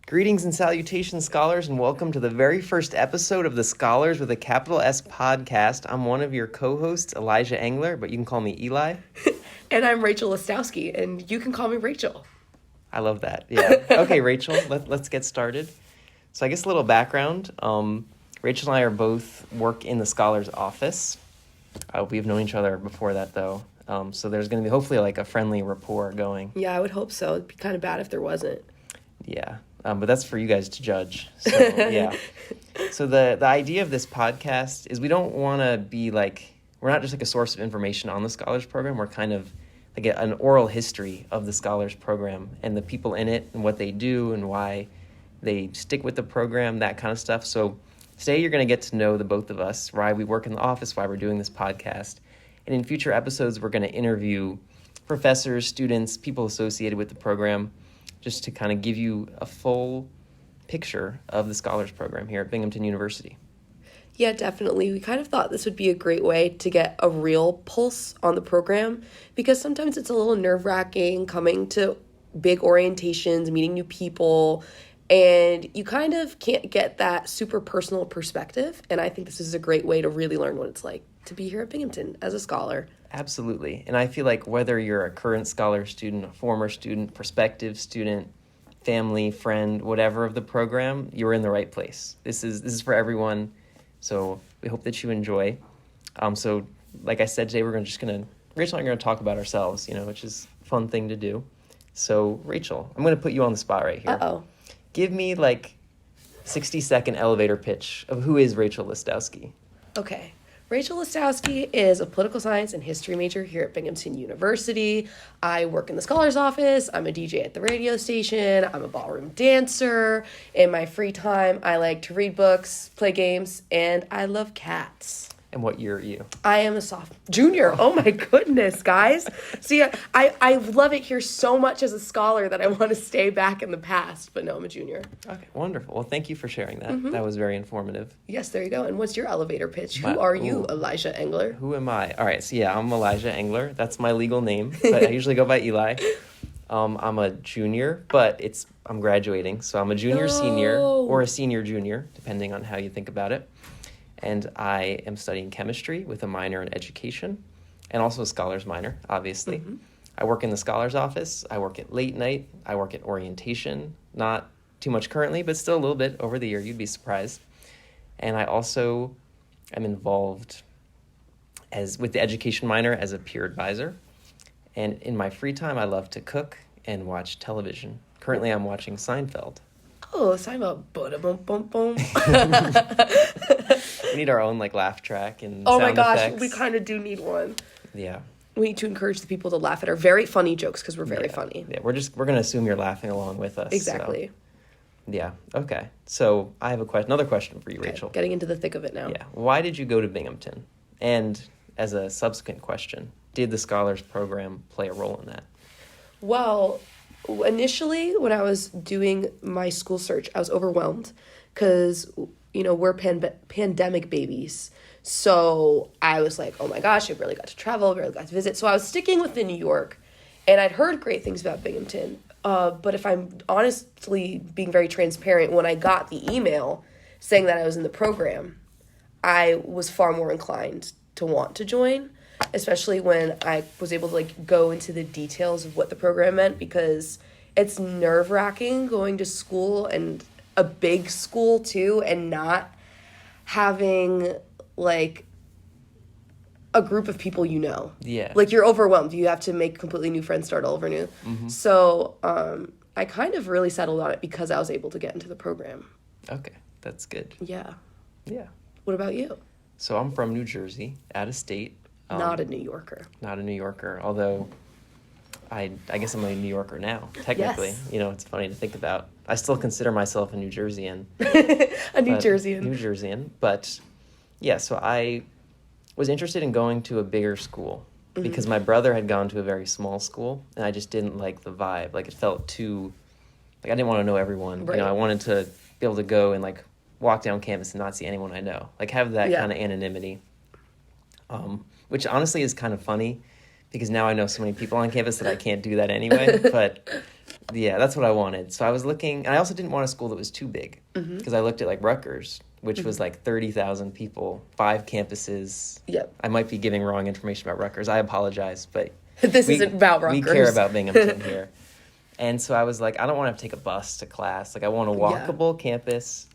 Greetings and salutations, scholars, and welcome to the very first episode of the Scholars with a capital S podcast. I'm one of your co-hosts, Elijah Engler, but you can call me Eli. And I'm Rachel Listowski, and you can call me Rachel. I love that. Yeah. Okay, Rachel, let's get started. So I guess a little background. Rachel and I are both work in the Scholars office. We've known each other before that, though. So there's going to be hopefully like a friendly rapport going. Yeah, I would hope so. It'd be kind of bad if there wasn't. Yeah. But that's for you guys to judge. So, yeah. So the idea of this podcast is we don't want to be like, we're not just like a source of information on the Scholars Program. We're kind of like an oral history of the Scholars Program and the people in it and what they do and why they stick with the program, that kind of stuff. So today you're going to get to know the both of us, why we work in the office, why we're doing this podcast. And in future episodes, we're going to interview professors, students, people associated with the program, just to kind of give you a full picture of the Scholars Program here at Binghamton University. Yeah, definitely. We kind of thought this would be a great way to get a real pulse on the program, because sometimes it's a little nerve-wracking coming to big orientations, meeting new people, and you kind of can't get that super personal perspective. And I think this is a great way to really learn what it's like to be here at Binghamton as a scholar. Absolutely. And I feel like whether you're a current scholar student, a former student, prospective student, family, friend, whatever of the program, you're in the right place. This is for everyone. So we hope that you enjoy. So like I said, today Rachel and I are going to talk about ourselves, which is a fun thing to do. So Rachel, I'm going to put you on the spot right here. Uh-oh. Give me like 60-second elevator pitch of who is Rachel Listowski. Okay. Rachel Listowski is a political science and history major here at Binghamton University. I work in the Scholars office. I'm a DJ at the radio station. I'm a ballroom dancer. In my free time, I like to read books, play games, and I love cats. And what year are you? I am a junior. Oh my goodness, guys. See, I love it here so much as a scholar that I want to stay back in the past, but no, I'm a junior. Okay, wonderful. Well, thank you for sharing that. Mm-hmm. That was very informative. Yes, there you go. And what's your elevator pitch? Who are you, Elijah Engler? Who am I? All right, so yeah, I'm Elijah Engler. That's my legal name, but I usually go by Eli. I'm a junior, but I'm graduating, so I'm a junior senior or a senior junior, depending on how you think about it. And I am studying chemistry with a minor in education and also a scholars minor, obviously. Mm-hmm. I work in the scholars office. I work at late night. I work at orientation, not too much currently, but still a little bit over the year. You'd be surprised. And I also am involved with the education minor as a peer advisor. And in my free time, I love to cook and watch television. Currently, I'm watching Seinfeld. Oh, Seinfeld. Boom. We need our own laugh track and oh sound my gosh, effects. We kind of do need one. Yeah. We need to encourage the people to laugh at our very funny jokes because we're very funny. Yeah, we're going to assume you're laughing along with us. Exactly. So. Yeah. Okay. So I have another question for you, Rachel. Getting into the thick of it now. Yeah. Why did you go to Binghamton? And as a subsequent question, did the Scholars Program play a role in that? Well, initially when I was doing my school search, I was overwhelmed because we're pandemic babies. So I was like, oh my gosh, I really got to travel, really got to visit. So I was sticking with New York, and I'd heard great things about Binghamton. But if I'm honestly being very transparent, when I got the email saying that I was in the program, I was far more inclined to want to join, especially when I was able to go into the details of what the program meant, because it's nerve-wracking going to school, and a big school too, and not having a group of people Yeah. You're overwhelmed. You have to make completely new friends, start all over new. Mm-hmm. So I kind of really settled on it because I was able to get into the program. Okay, that's good. Yeah. Yeah. What about you? So I'm from New Jersey, out of state. Not a New Yorker. Not a New Yorker, although I guess I'm a New Yorker now, technically. Yes. It's funny to think about. I still consider myself a New Jerseyan. A New Jerseyan. New Jerseyan. But, yeah, so I was interested in going to a bigger school because my brother had gone to a very small school, and I just didn't like the vibe. It felt too, I didn't want to know everyone. Right. I wanted to be able to go and, walk down campus and not see anyone I know. Have that kind of anonymity. Which honestly is kind of funny because now I know so many people on campus that I can't do that anyway. But Yeah, that's what I wanted. So I was looking, and I also didn't want a school that was too big, because I looked at like Rutgers, which was like 30,000 people, 5 campuses. Yep. I might be giving wrong information about Rutgers. I apologize, but This isn't about Rutgers. We care about Binghamton here. And so I was like, I don't want to have to take a bus to class. Like, I want a walkable campus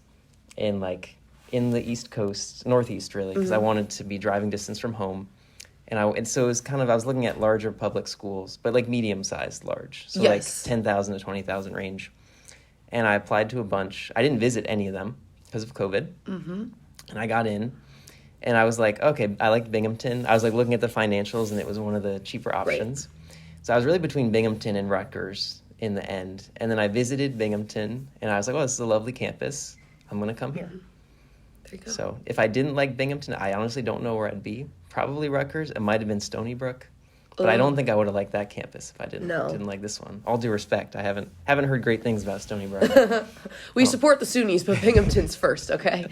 in like in the East Coast, Northeast really, because I wanted to be driving distance from home. And so it was kind of, I was looking at larger public schools, but like medium-sized large. So like 10,000 to 20,000 range. And I applied to a bunch. I didn't visit any of them because of COVID. And I got in, and I was like, okay, I like Binghamton. I was like looking at the financials, and it was one of the cheaper options. So I was really between Binghamton and Rutgers in the end. And then I visited Binghamton, and I was like, oh, this is a lovely campus. I'm going to come here. There you go. So if I didn't like Binghamton, I honestly don't know where I'd be. Probably Rutgers. It might have been Stony Brook. But I don't think I would have liked that campus if I didn't like this one. All due respect, I haven't heard great things about Stony Brook. We support the SUNYs, but Binghamton's first, okay?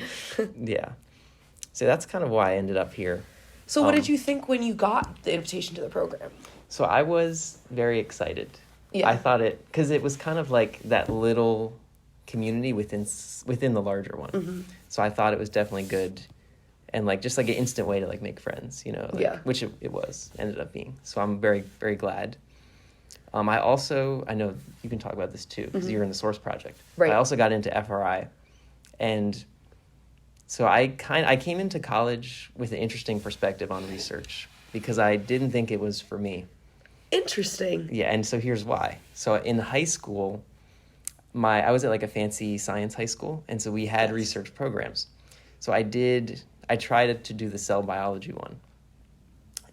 Yeah. So that's kind of why I ended up here. So what did you think when you got the invitation to the program? So I was very excited. Yeah. I thought because it was kind of like that little community within the larger one. So I thought it was definitely good. And like just like an instant way to like make friends, you know, which it ended up being. So I'm very, very glad. I know you can talk about this too, because you're in the Source Project. Right. I also got into FRI, and so I came into college with an interesting perspective on research, because I didn't think it was for me. Interesting. Yeah, and so here's why. So in high school, I was at like a fancy science high school, and so we had research programs. So I tried to do the cell biology one,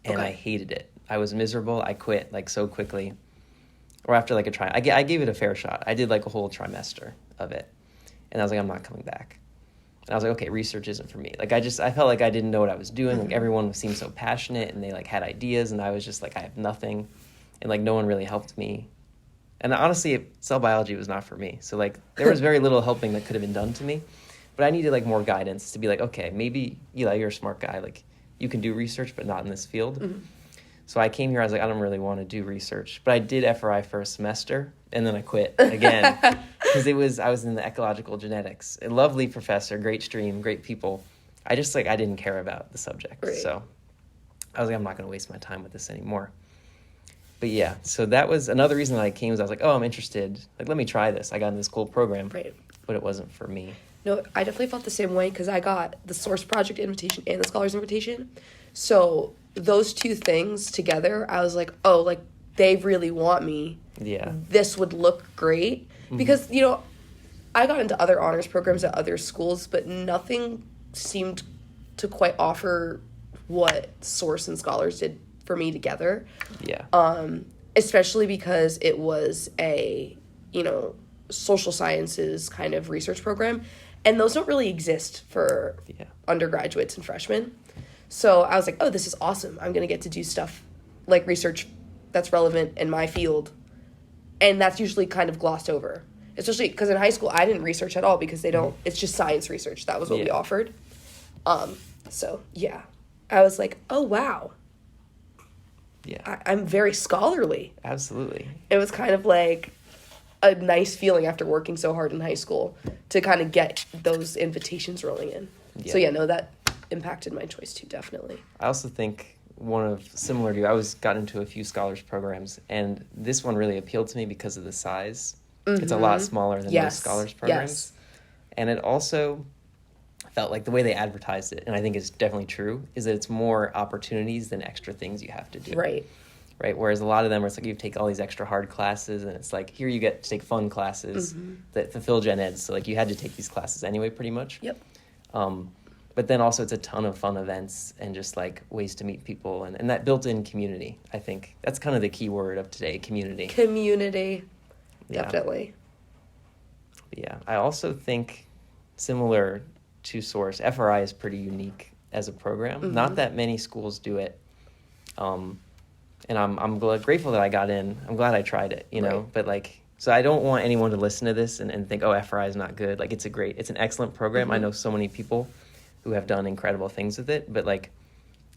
and I hated it. I was miserable. I quit like so quickly, or after like a try. I gave it a fair shot. I did like a whole trimester of it, and I was like, I'm not coming back. And I was like, okay, research isn't for me. Like I felt like I didn't know what I was doing. Like everyone seemed so passionate, and they like had ideas, and I was just like, I have nothing, and like no one really helped me. And honestly, cell biology was not for me. So like there was very little helping that could have been done to me. But I needed like more guidance to be like, okay, maybe Eli, you're a smart guy. Like you can do research, but not in this field. So I came here. I was like, I don't really want to do research, but I did FRI for a semester, and then I quit again because I was in the ecological genetics. A lovely professor, great stream, great people. I didn't care about the subject. Right. So I was like, I'm not going to waste my time with this anymore. But yeah, so that was another reason that I came. Was I was like, oh, I'm interested. Like, let me try this. I got in this cool program, but it wasn't for me. No, I definitely felt the same way, because I got the Source Project invitation and the Scholars invitation. So those two things together, I was like, oh, like they really want me. Yeah. This would look great. Because, you know, I got into other honors programs at other schools, but nothing seemed to quite offer what Source and Scholars did for me together. Yeah. Especially because it was a, you know, social sciences kind of research program. And those don't really exist for undergraduates and freshmen. So I was like, oh, this is awesome. I'm going to get to do stuff like research that's relevant in my field. And that's usually kind of glossed over. Especially because in high school, I didn't research at all, because they don't, it's just science research. That was what we offered. So, yeah. I was like, oh, wow. Yeah. I'm very scholarly. Absolutely. It was kind of like a nice feeling after working so hard in high school to kind of get those invitations rolling in. Yeah. So, no, that impacted my choice too, definitely. I also think similar to you, I got into a few scholars programs, and this one really appealed to me because of the size. It's a lot smaller than most scholars programs. And it also felt like the way they advertised it, and I think it's definitely true, is that it's more opportunities than extra things you have to do. Right. Whereas a lot of them are, it's like you take all these extra hard classes, and it's like here you get to take fun classes that fulfill gen eds. So like you had to take these classes anyway, pretty much. Yep. But then also it's a ton of fun events and just like ways to meet people and that built-in community. I think that's kind of the key word of today, community. Community. Definitely. Yeah. I also think similar to Source, FRI is pretty unique as a program. Not that many schools do it. And I'm grateful that I got in. I'm glad I tried it, you know, but like, so I don't want anyone to listen to this and think, oh, FRI is not good. Like it's an excellent program. I know so many people who have done incredible things with it, but like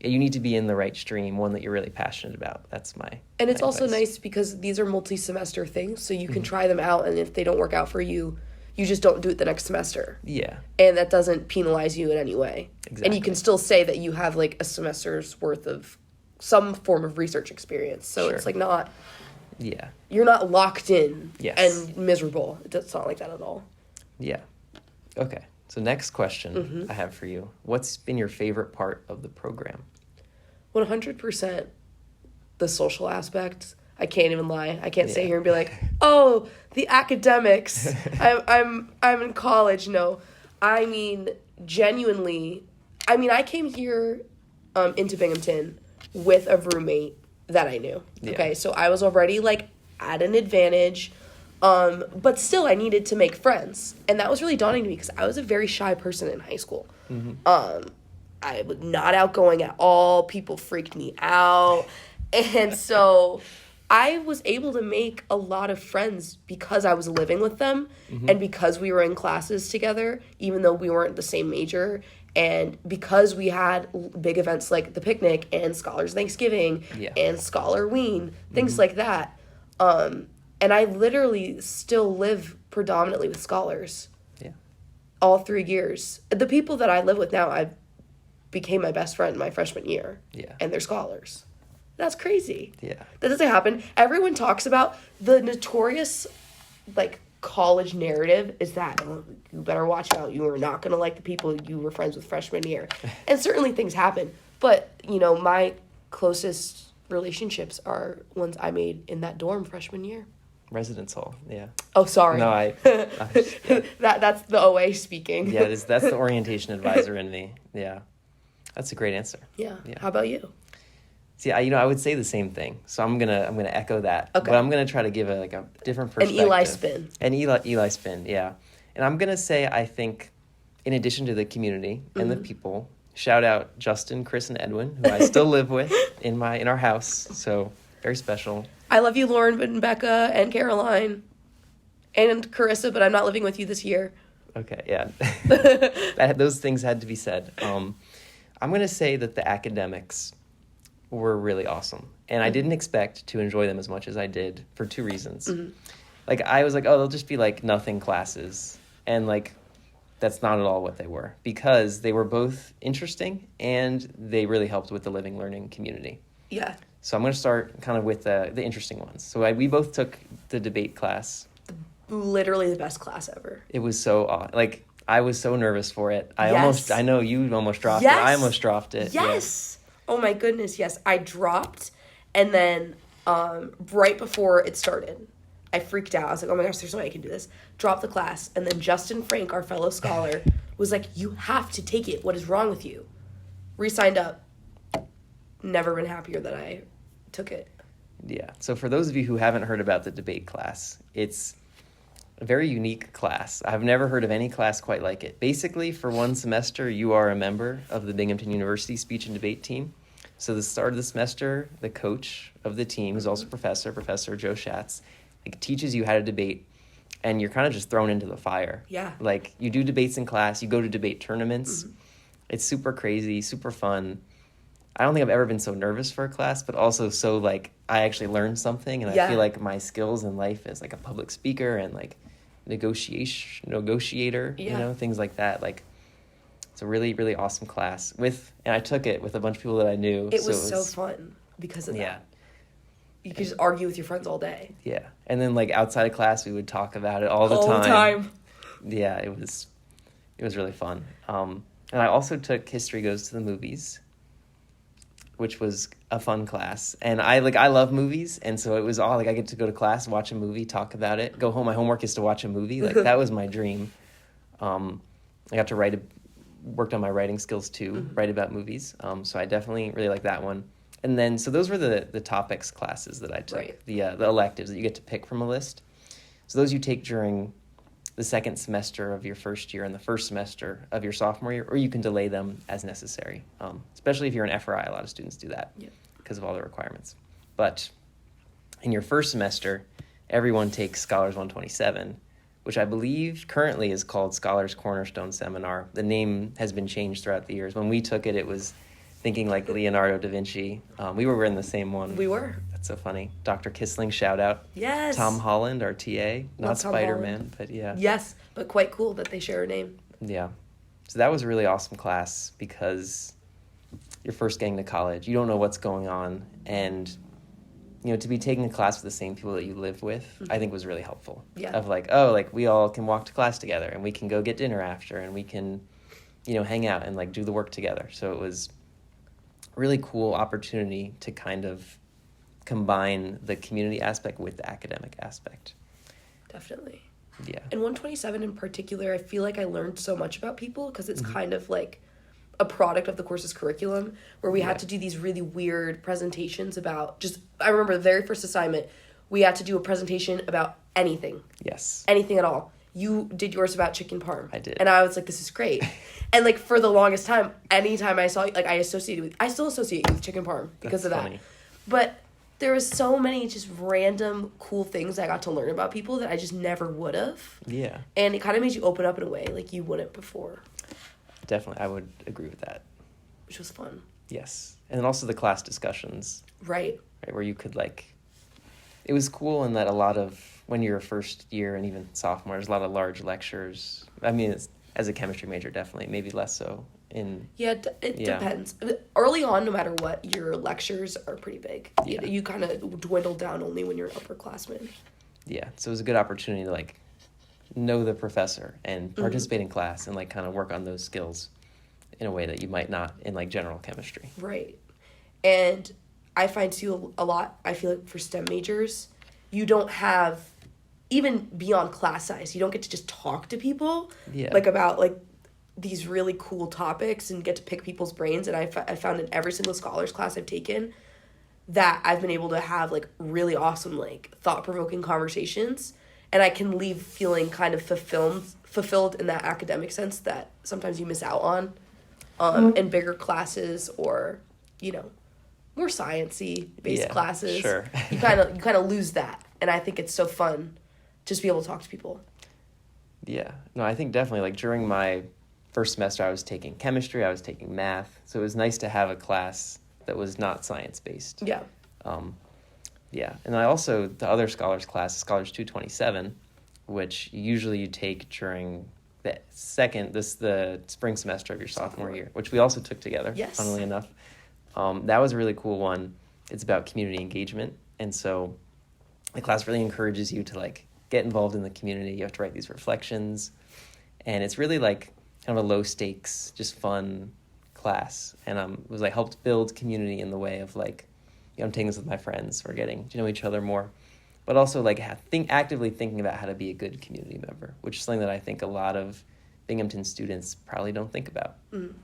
you need to be in the right stream, one that you're really passionate about. That's my And it's my also advice. nice because these are multi-semester things, so you can try them out, and if they don't work out for you, you just don't do it the next semester. Yeah, And that doesn't penalize you in any way. Exactly. And you can still say that you have like a semester's worth of some form of research experience. So Sure. it's like not, yeah, you're not locked in Yes. and miserable. It's not like that at all. yeah. Okay, so next question I have for you. What's been your favorite part of the program? 100% the social aspect. I can't even lie. I can't sit Yeah. here and be like, "Oh, the academics. I'm in college." No, I mean genuinely. I mean, I came here into Binghamton with a roommate that I knew. Yeah. Okay, so I was already like at an advantage, but still I needed to make friends, and that was really daunting to me because I was a very shy person in high school. I was not outgoing at all. People freaked me out. And so I was able to make a lot of friends because I was living with them and because we were in classes together, even though we weren't the same major. And because we had big events like the picnic and Scholars Thanksgiving Yeah. and Scholarween, things like that. And I literally still live predominantly with scholars Yeah, all 3 years. The people that I live with now, I became my best friend my freshman year. Yeah. And they're scholars. That's crazy. yeah, That doesn't happen. Everyone talks about the notorious, like, college narrative is that, oh, you better watch out. You are not going to like the people you were friends with freshman year. And certainly things happen. But, you know, my closest relationships are ones I made in that dorm freshman year. residence hall. Yeah. Oh, sorry. No, I yeah. That's the OA speaking. Yeah, that's the orientation advisor in me. Yeah, that's a great answer. Yeah. Yeah. How about you? See, I would say the same thing. So I'm gonna echo that. Okay. But I'm gonna try to give a different An perspective. Eli spin. An Eli spin, yeah. And I'm gonna say I think, in addition to the community and the people, shout out Justin, Chris, and Edwin, who I still live with in our house. So very special. I love you, Lauren and Becca and Caroline and Carissa, but I'm not living with you this year. Okay, yeah. Those things had to be said. I'm gonna say that the academics were really awesome. And I didn't expect to enjoy them as much as I did for 2 reasons. Like, I was like, oh, they'll just be, like, nothing classes. And, like, that's not at all what they were. Because they were both interesting, and they really helped with the living learning community. Yeah. So I'm going to start kind of with the interesting ones. So we both took the debate class. Literally the best class ever. It was so, like, I was so nervous for it. Yes. I know you almost dropped Yes. it. I almost dropped it. Yes. Oh my goodness, yes. I dropped, and then right before it started, I freaked out. I was like, oh my gosh, there's no way I can do this. Dropped the class, and then Justin Frank, our fellow scholar, was like, you have to take it. What is wrong with you? Re-signed up. Never been happier that I took it. Yeah. So for those of you who haven't heard about the debate class, it's a very unique class. I've never heard of any class quite like it. Basically, for one semester, you are a member of the Binghamton University speech and debate team. So the start of the semester, the coach of the team, who's also Professor Joe Schatz, like, teaches you how to debate, and you're kind of just thrown into the fire. Yeah. Like, you do debates in class, you go to debate tournaments. It's super crazy, super fun. I don't think I've ever been so nervous for a class, but also so, like, I actually learned something, and Yeah. I feel like my skills in life as, like, a public speaker and, like, negotiator, Yeah. you know, things like that. Like, it's a really, really awesome class and I took it with a bunch of people that I knew. It was so fun because of Yeah. that. You could just argue with your friends all day. Yeah. And then, like, outside of class, we would talk about it all the All time. the time. Yeah, it was really fun. And I also took History Goes to the Movies, which was a fun class. And I love movies, and so it was all like I get to go to class, watch a movie, talk about it, go home. My homework is to watch a movie. Like, that was my dream. I got to worked on my writing skills too, write about movies. So I definitely really like that one. And then, so those were the topics classes that I took, Right. the electives that you get to pick from a list. So those you take during the second semester of your first year and the first semester of your sophomore year, or you can delay them as necessary. Especially if you're an FRI, a lot of students do that because of all the requirements. But in your first semester, everyone takes Scholars 127, which I believe currently is called Scholars Cornerstone Seminar. The name has been changed throughout the years. When we took it, it was thinking like Leonardo da Vinci. We were in the same one. We were. That's so funny. Dr. Kissling, shout out. Yes. Tom Holland, our TA. Not Tom Spider-Man, Holland. but yeah. Yes, but quite cool that they share a name. Yeah. So that was a really awesome class because you're first getting to college. You don't know what's going on. And, you know, to be taking a class with the same people that you live with, I think was really helpful. Yeah. Of like, oh, like we all can walk to class together and we can go get dinner after and we can, you know, hang out and like do the work together. So it was a really cool opportunity to kind of combine the community aspect with the academic aspect. Definitely. Yeah. In 127 in particular, I feel like I learned so much about people because it's kind of like a product of the course's curriculum where we had to do these really weird presentations about just, I remember the very first assignment, we had to do a presentation about anything. Yes. Anything at all. You did yours about chicken parm. I did. And I was like, this is great. And like for the longest time, anytime I saw you, like I still associate you with chicken parm because of that. Funny. But there was so many just random cool things I got to learn about people that I just never would have. Yeah. And it kind of made you open up in a way like you wouldn't before. Definitely. I would agree with that. Which was fun. Yes. And then also the class discussions. Right. Right, where you could like, it was cool in that a lot of, when you're a first year and even sophomore, there's a lot of large lectures. I mean, it's, as a chemistry major, definitely, maybe less so in... Yeah, it depends. Early on, no matter what, your lectures are pretty big. Yeah. You kind of dwindle down only when you're upperclassmen. Yeah, so it was a good opportunity to like know the professor and participate in class and like kind of work on those skills in a way that you might not in like general chemistry. Right. And I find too a lot, I feel like for STEM majors, you don't have, even beyond class size, you don't get to just talk to people like about like these really cool topics and get to pick people's brains. And I found in every single scholars class I've taken that I've been able to have like really awesome like thought-provoking conversations, and I can leave feeling kind of fulfilled in that academic sense that sometimes you miss out on in bigger classes or, you know, more sciencey based classes. Sure. you kind of lose that, and I think it's so fun just to be able to talk to people. Yeah. No, I think definitely like during my first semester I was taking chemistry, I was taking math, so it was nice to have a class that was not science-based. Yeah. Yeah. And then I also, the other scholars class, Scholars 227, which usually you take during the spring semester of your sophomore year, which we also took together, funnily enough. That was a really cool one. It's about community engagement. And so the class really encourages you to like get involved in the community. You have to write these reflections. And it's really like kind of a low stakes, just fun class. And it was like helped build community in the way of like, you know, I'm taking this with my friends. We're getting to know each other more. But also like actively thinking about how to be a good community member, which is something that I think a lot of Binghamton students probably don't think about. And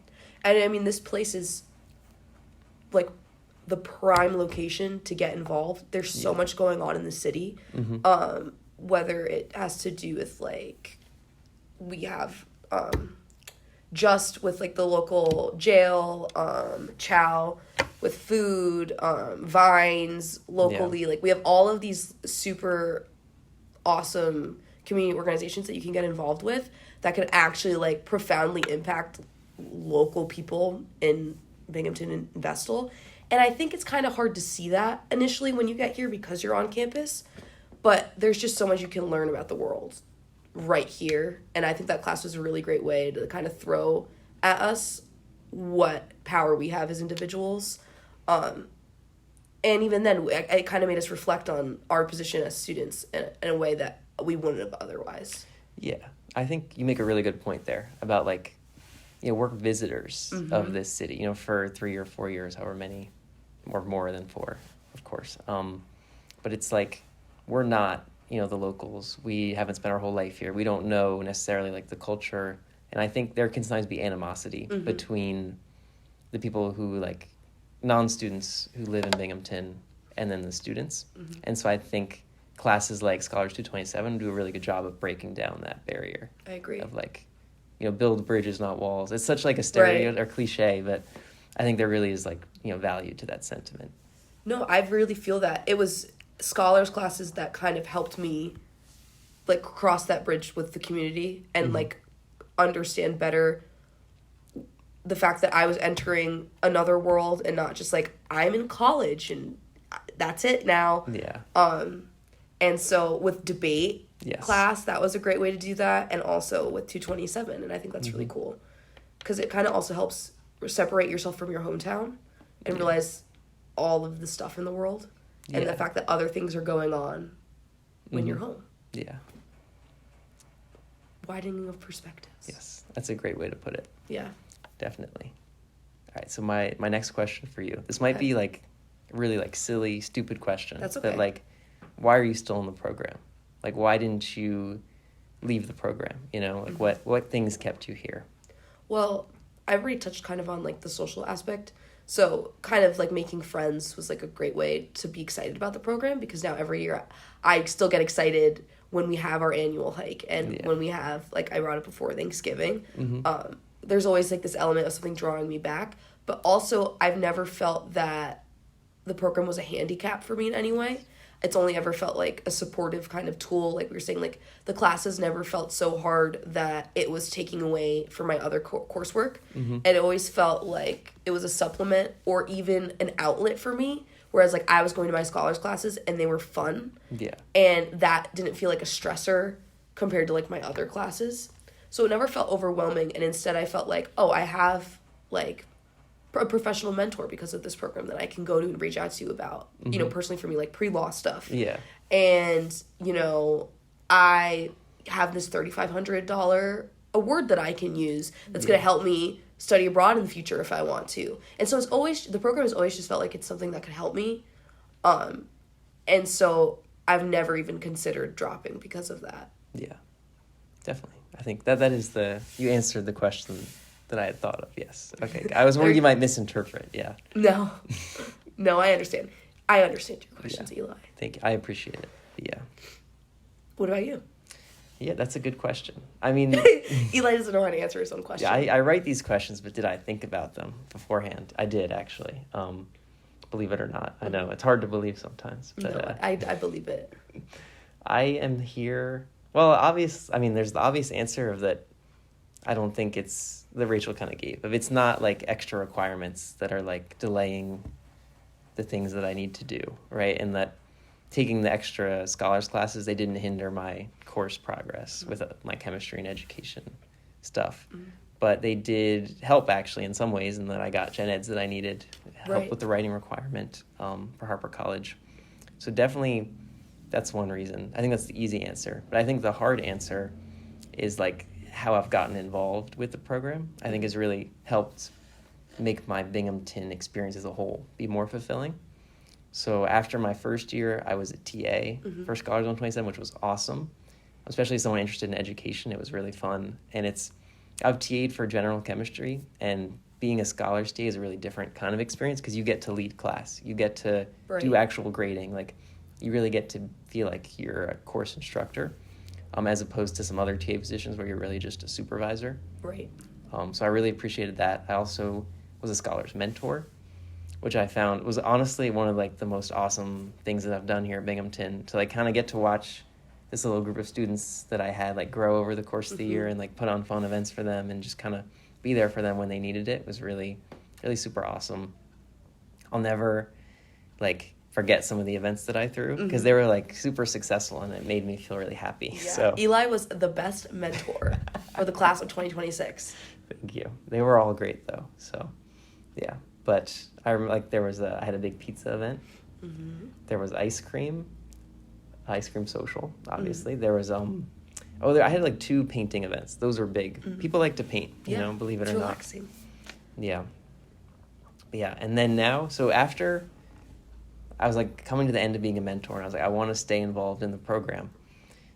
I mean, this place is like the prime location to get involved. There's so much going on in the city, whether it has to do with like, we have just with like the local jail, chow, with food, vines locally. Like we have all of these super awesome community organizations that you can get involved with that can actually like profoundly impact local people in Binghamton and Vestal. And I think it's kind of hard to see that initially when you get here because you're on campus, but there's just so much you can learn about the world right here. And I think that class was a really great way to kind of throw at us what power we have as individuals. And even then, it kind of made us reflect on our position as students in a way that we wouldn't have otherwise. Yeah, I think you make a really good point there about like, you know, work visitors of this city, you know, for 3 or 4 years, however many, or more than 4, of course. But it's like, we're not, you know, the locals. We haven't spent our whole life here. We don't know necessarily like the culture. And I think there can sometimes be animosity between the people who like non-students who live in Binghamton and then the students. And so I think classes like Scholars 227 do a really good job of breaking down that barrier. I agree. Of like, you know, build bridges, not walls. It's such like a stereotype or cliche, but I think there really is like, you know, value to that sentiment. No, I really feel that. It was scholars classes that kind of helped me like cross that bridge with the community and like understand better the fact that I was entering another world and not just like, I'm in college and that's it now. Yeah. And so with debate Yes. class, that was a great way to do that. And also with 227. And I think that's really cool. Because it kind of also helps separate yourself from your hometown and realize all of the stuff in the world. And the fact that other things are going on when you're home. Yeah. Widening of perspectives. Yes. That's a great way to put it. Yeah. Definitely. All right. So my next question for you. This might be like really like silly, stupid question. That's okay. But like, why are you still in the program? Like, why didn't you leave the program? You know, like what things kept you here? Well, I already touched kind of on like the social aspect. So kind of like making friends was like a great way to be excited about the program, because now every year I still get excited when we have our annual hike and when we have, like I brought it before, Thanksgiving. There's always like this element of something drawing me back. But also I've never felt that the program was a handicap for me in any way. It's only ever felt like a supportive kind of tool. Like we were saying, like the classes never felt so hard that it was taking away from my other coursework. And it always felt like it was a supplement or even an outlet for me. Whereas like I was going to my scholars classes and they were fun. Yeah. And that didn't feel like a stressor compared to like my other classes. So it never felt overwhelming. And instead I felt like, oh, I have like a professional mentor because of this program that I can go to and reach out to about, you know, personally for me, like pre-law stuff. Yeah. And, you know, I have this $3,500 award that I can use that's going to help me study abroad in the future if I want to. And so it's always, the program has always just felt like it's something that could help me. And so I've never even considered dropping because of that. Yeah, definitely. I think that is you answered the question that I had thought of, yes. Okay, I was worried you might misinterpret, yeah. No, I understand. I understand your questions, Eli. Thank you. I appreciate it, yeah. What about you? Yeah, that's a good question. I mean... Eli doesn't know how to answer his own question. Yeah, I write these questions, but did I think about them beforehand? I did, actually. Believe it or not. I know, it's hard to believe sometimes. But, no, I believe it. I am here... Well, there's the obvious answer of that I don't think it's... that Rachel kind of gave. If it's not, like, extra requirements that are, like, delaying the things that I need to do, right? And that taking the extra scholars classes, they didn't hinder my course progress with my chemistry and education stuff. But they did help, actually, in some ways, in that I got gen eds that I needed, help with the writing requirement for Harper College. So definitely, that's one reason. I think that's the easy answer. But I think the hard answer is, like, how I've gotten involved with the program, I think has really helped make my Binghamton experience as a whole be more fulfilling. So after my first year, I was a TA for Scholars 127, which was awesome, especially as someone interested in education. It was really fun. And I've TA'd for general chemistry, and being a Scholars TA is a really different kind of experience because you get to lead class. You get to do actual grading. Like, you really get to feel like you're a course instructor. As opposed to some other TA positions where you're really just a supervisor. Right. So I really appreciated that. I also was a scholars mentor, which I found was honestly one of like the most awesome things that I've done here at Binghamton, to like kind of get to watch this little group of students that I had like grow over the course of the year and like put on fun events for them and just kind of be there for them when they needed it. It was really, really super awesome. I'll never like forget some of the events that I threw because they were like super successful and it made me feel really happy. Yeah. So Eli was the best mentor for the class of 2026. Thank you. They were all great though. So yeah, but I remember like I had a big pizza event. There was ice cream social, obviously. There was I had like 2 painting events. Those were big. People like to paint, you know, believe it or relaxing. Not. Yeah. Yeah, and then now, so after I was like coming to the end of being a mentor, and I was like, I want to stay involved in the program.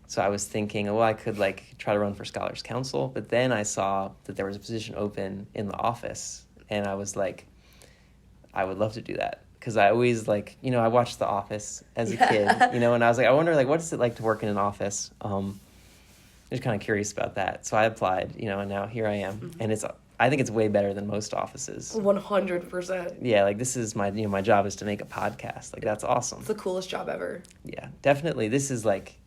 So I was thinking, well, I could like try to run for Scholars Council, but then I saw that there was a position open in the office, and I was like, I would love to do that. Because I always like, you know, I watched The Office as a kid, you know, and I was like, I wonder like, what is it like to work in an office? Just kind of curious about that. So I applied, you know, and now here I am. And I think it's way better than most offices. 100%. Yeah, like this is my job is to make a podcast. Like that's awesome. It's the coolest job ever. Yeah, definitely. This is like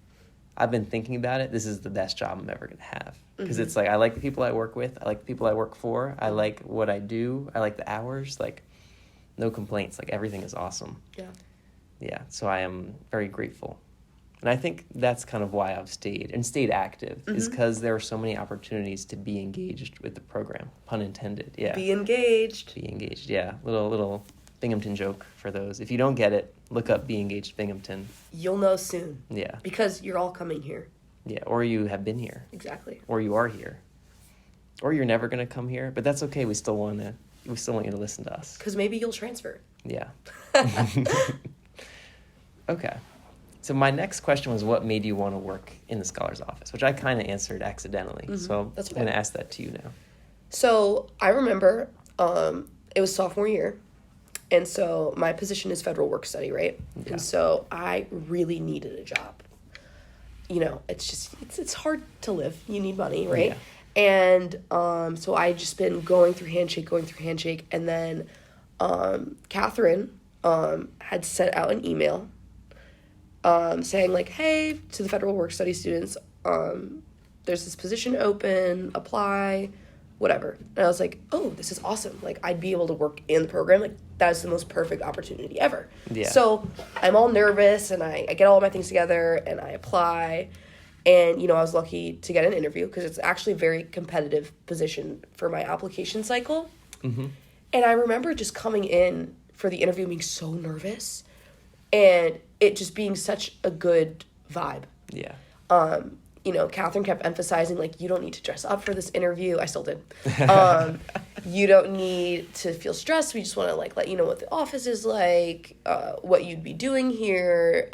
I've been thinking about it. This is the best job I'm ever going to have. Because it's like, I like the people I work with. I like the people I work for. I like what I do. I like the hours. Like, no complaints. Like, everything is awesome. Yeah. Yeah, so I am very grateful. And I think that's kind of why I've stayed active, is because there are so many opportunities to be engaged with the program. Pun intended, yeah. Be engaged. Be engaged, yeah. Little Binghamton joke for those. If you don't get it, look up Be Engaged Binghamton. You'll know soon. Yeah. Because you're all coming here. Yeah, or you have been here. Exactly. Or you are here. Or you're never going to come here, but that's okay. We still want you to listen to us. Because maybe you'll transfer. Yeah. Okay. So my next question was, what made you want to work in the scholar's office, which I kind of answered accidentally. So I'm going to ask that to you now. So I remember it was sophomore year, and so my position is federal work study, right? Yeah. And so I really needed a job. You know, it's hard to live. You need money, right? Yeah. And so I just been going through Handshake, and then Catherine had sent out an email saying like, hey, to the federal work study students, there's this position open, apply, whatever. And I was like, oh, this is awesome. Like, I'd be able to work in the program. Like, that's the most perfect opportunity ever. Yeah. So I'm all nervous, and I get all my things together, and I apply. And, you know, I was lucky to get an interview because it's actually a very competitive position for my application cycle. Mm-hmm. And I remember just coming in for the interview being so nervous, and it just being such a good vibe. Yeah. You know, Catherine kept emphasizing, like, you don't need to dress up for this interview. I still did. You don't need to feel stressed. We just want to, like, let you know what the office is like, what you'd be doing here,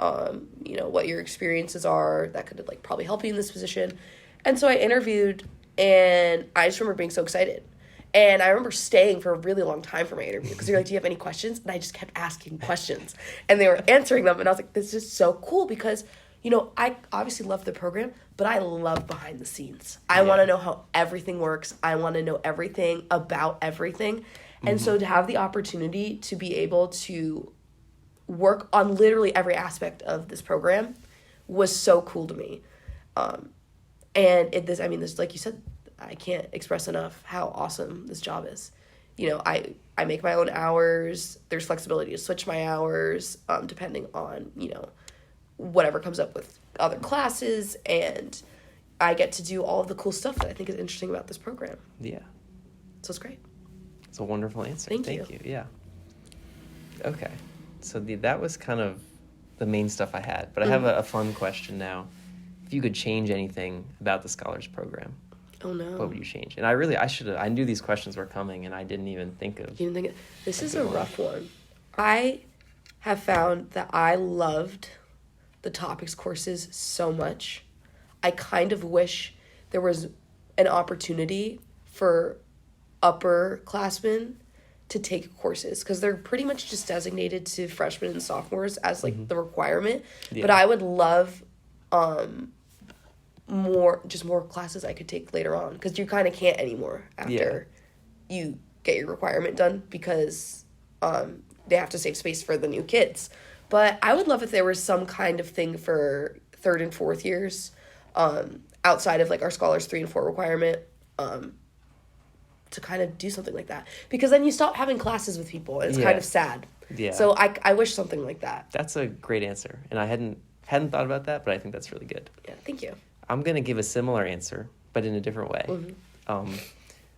you know, what your experiences are that could, like, probably help you in this position. And so I interviewed, and I just remember being so excited. And I remember staying for a really long time for my interview because they're like, do you have any questions? And I just kept asking questions. And they were answering them. And I was like, this is so cool because, you know, I obviously love the program, but I love behind the scenes. I want to know how everything works. I want to know everything about everything. And so to have the opportunity to be able to work on literally every aspect of this program was so cool to me. And this, like you said, I can't express enough how awesome this job is. You know, I make my own hours. There's flexibility to switch my hours, depending on, you know, whatever comes up with other classes, and I get to do all of the cool stuff that I think is interesting about this program. Yeah. So it's great. It's a wonderful answer. Thank you. Yeah. Okay. So that was kind of the main stuff I had, but I have a fun question now. If you could change anything about the Scholars Program, oh no, what would you change? And I knew these questions were coming, and I didn't even think of. You didn't think this is a rough one. I have found that I loved the topics courses so much. I kind of wish there was an opportunity for upperclassmen to take courses because they're pretty much just designated to freshmen and sophomores as like the requirement. Yeah. But I would love more classes I could take later on because you kind of can't anymore after you get your requirement done because they have to save space for the new kids. But I would love if there was some kind of thing for 3rd and 4th years outside of like our Scholars 3 and 4 requirement to kind of do something like that. Because then you stop having classes with people and it's kind of sad. Yeah. So I wish something like that. That's a great answer. And I hadn't thought about that, but I think that's really good. Yeah, thank you. I'm going to give a similar answer, but in a different way. Mm-hmm.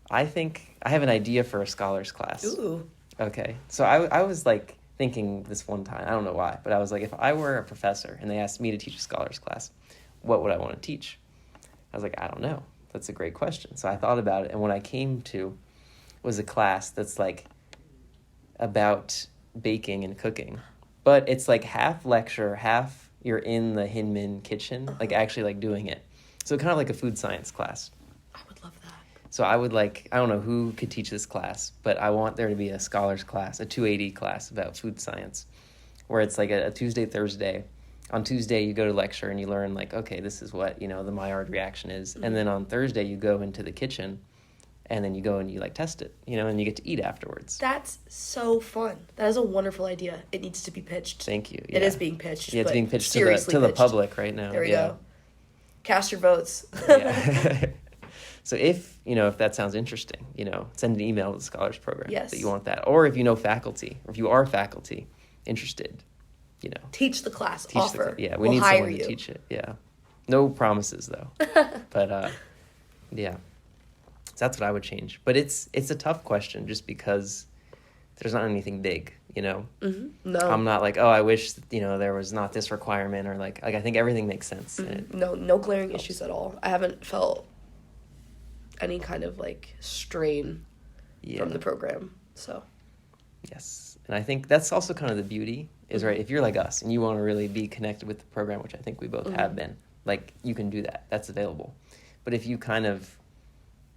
I think I have an idea for a Scholars class. Ooh. Okay. So I was like thinking this one time, I don't know why, but I was like, if I were a professor and they asked me to teach a Scholars class, what would I want to teach? I was like, I don't know. That's a great question. So I thought about it, and what I came to was a class that's like about baking and cooking. But it's like half lecture, half you're in the Hinman kitchen, like actually like doing it. So kind of like a food science class. I would love that. So I would I don't know who could teach this class, but I want there to be a Scholars class, a 280 class about food science, where it's like a Tuesday, Thursday. On Tuesday, you go to lecture and you learn like, okay, this is what, the Maillard reaction is. Mm-hmm. And then on Thursday, you go into the kitchen and then you go and you like test it, and you get to eat afterwards. That's so fun. That is a wonderful idea. It needs to be pitched. Thank you. Yeah. It is being pitched. Yeah, it's being pitched to the public right now. There we go. Cast your votes. Yeah. So if that sounds interesting, send an email to the Scholars Program Yes. that you want that. Or if you know faculty, or if you are faculty interested, Teach the class. teach Offer. we we'll need hire someone you. to teach it. Yeah. No promises though. But yeah. So that's what I would change. But it's a tough question just because there's not anything big, Mm-hmm. No. I'm not like, oh, I wish, there was not this requirement, or like I think everything makes sense. Mm-hmm. No glaring issues at all. I haven't felt any kind of like strain from the program. So yes. And I think that's also kind of the beauty is, right, if you're like us and you want to really be connected with the program, which I think we both have been, like, you can do that. That's available. But if you kind of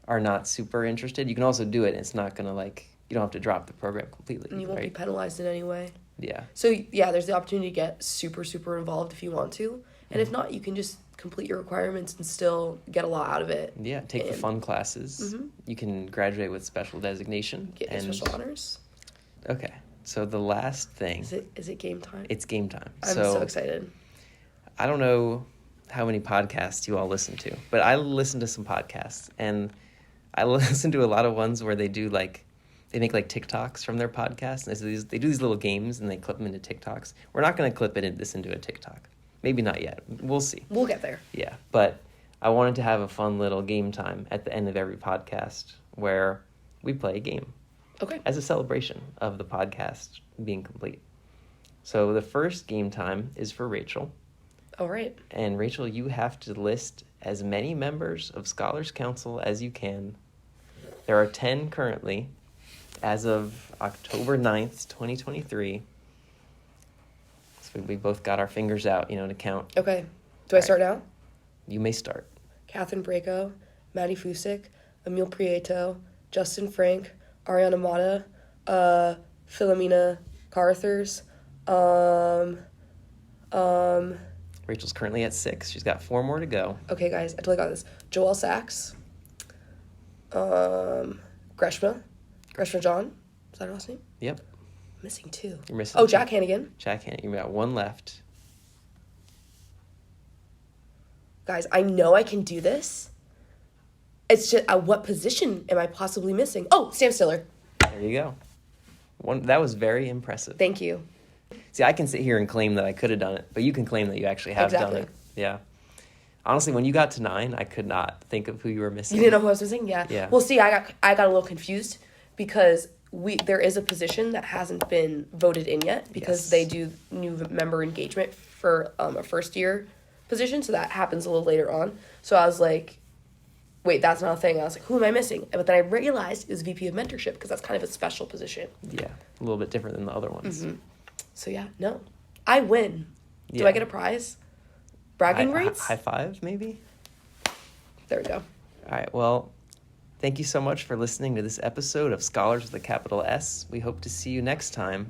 are not super interested, you can also do it, and it's not going to, like, you don't have to drop the program completely. And you won't be penalized in any way. Yeah. So, yeah, there's the opportunity to get super, super involved if you want to. And if not, you can just complete your requirements and still get a lot out of it. Yeah, take the fun classes. Mm-hmm. You can graduate with special designation. Get special honors. Okay. So the last thing... Is it game time? It's game time. I'm so excited. I don't know how many podcasts you all listen to, but I listen to some podcasts, and I listen to a lot of ones where they do, like, they make, like, TikToks from their podcast, and they do these little games, and they clip them into TikToks. We're not going to clip this into a TikTok. Maybe not yet. We'll see. We'll get there. Yeah, but I wanted to have a fun little game time at the end of every podcast where we play a game. Okay. As a celebration of the podcast being complete. So the first game time is for Rachel. All right. And Rachel, you have to list as many members of Scholars Council as you can. There are 10 currently as of October 9th, 2023. So we both got our fingers out, to count. Okay. Do I start now? You may start. Catherine Braco, Maddie Fusick, Emil Prieto, Justin Frank, Ariana Mata, Philomena Carthers, Rachel's currently at 6. She's got 4 more to go. Okay, guys, I totally got this. Joel Sachs, Greshma John, is that her last name? Yep. Missing 2. You're missing 2. Jack Hannigan. Jack Hannigan. You've got 1 left. Guys, I know I can do this. It's just, what position am I possibly missing? Oh, Sam Stiller. There you go. That was very impressive. Thank you. See, I can sit here and claim that I could have done it, but you can claim that you actually have done it. Yeah. Honestly, when you got to 9, I could not think of who you were missing. You didn't know who I was missing? Yeah. Well, see, I got a little confused because there is a position that hasn't been voted in yet because they do new member engagement for a first year position, so that happens a little later on. So I was like, wait, that's not a thing. I was like, who am I missing? But then I realized it was VP of mentorship because that's kind of a special position. Yeah, a little bit different than the other ones. Mm-hmm. So yeah, no. I win. Yeah. Do I get a prize? Bragging rights? High five, maybe? There we go. All right, well, thank you so much for listening to this episode of Scholars with a capital S. We hope to see you next time.